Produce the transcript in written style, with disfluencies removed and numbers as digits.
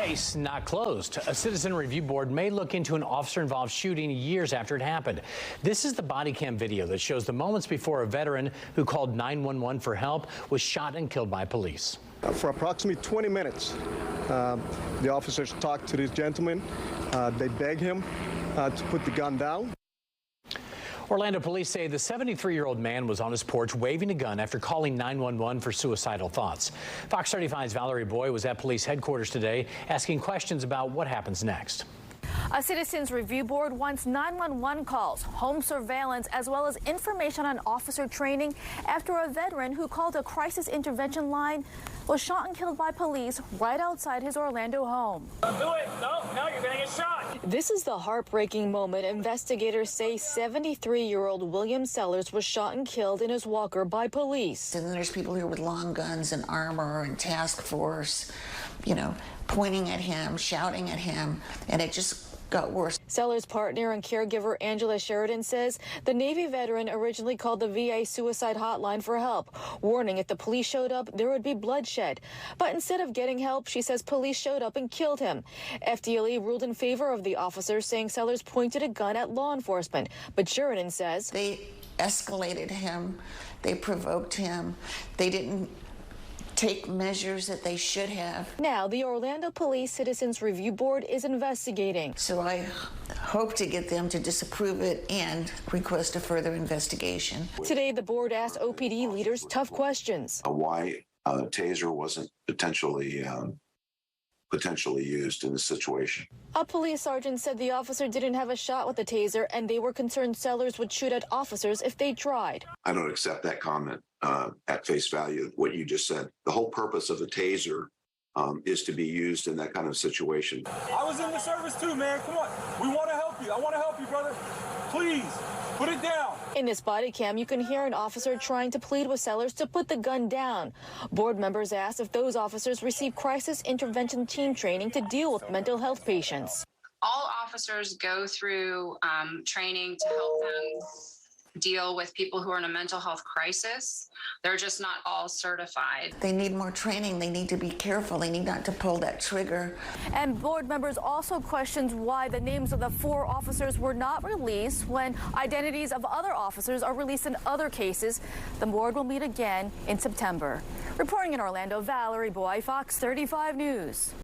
Case not closed. A citizen review board may look into an officer-involved shooting years after it happened. This is the body cam video that shows the moments before a veteran who called 911 for help was shot and killed by police. For approximately 20 minutes, the officers talked to this gentleman. They begged him to put the gun down. Orlando police say the 73-year-old man was on his porch waving a gun after calling 911 for suicidal thoughts. Fox 35's Valerie Boy was at police headquarters today asking questions about what happens next. A citizens review board wants 911 calls, home surveillance, as well as information on officer training after a veteran who called a crisis intervention line was shot and killed by police right outside his Orlando home. Don't do it. No, you're going to get shot. This is the heartbreaking moment investigators say 73-year-old William Sellers was shot and killed in his walker by police. And then there's people here with long guns and armor and task force, you know, pointing at him, shouting at him, and it just got worse. Sellers' partner and caregiver Angela Sheridan says the Navy veteran originally called the VA suicide hotline for help, warning if the police showed up, there would be bloodshed. But instead of getting help, she says police showed up and killed him. FDLE ruled in favor of the officer, saying Sellers pointed a gun at law enforcement. But Sheridan says they escalated him, they provoked him, they didn't take measures that they should have. Now, the Orlando Police Citizens Review Board is investigating. So I hope to get them to disapprove it and request a further investigation. Today, the board asked OPD leaders tough questions. Why a taser wasn't potentially used in this situation. A police sergeant said the officer didn't have a shot with the taser, and they were concerned Sellers would shoot at officers if they tried. I don't accept that comment at face value, what you just said. The whole purpose of the taser is to be used in that kind of situation. I was in the service too, man. Come on. We want to help you. I want to help you, brother. Please, put it down. In this body cam, you can hear an officer trying to plead with Sellers to put the gun down. Board members asked if those officers receive crisis intervention team training to deal with mental health patients. All officers go through training to help them deal with people who are in a mental health crisis. They're just not all certified. They need more training. They need to be careful. They need not to pull that trigger. And board members also questioned why the names of the 4 officers were not released when identities of other officers are released in other cases. The board will meet again in September. Reporting in Orlando, Valerie Boy, Fox 35 News.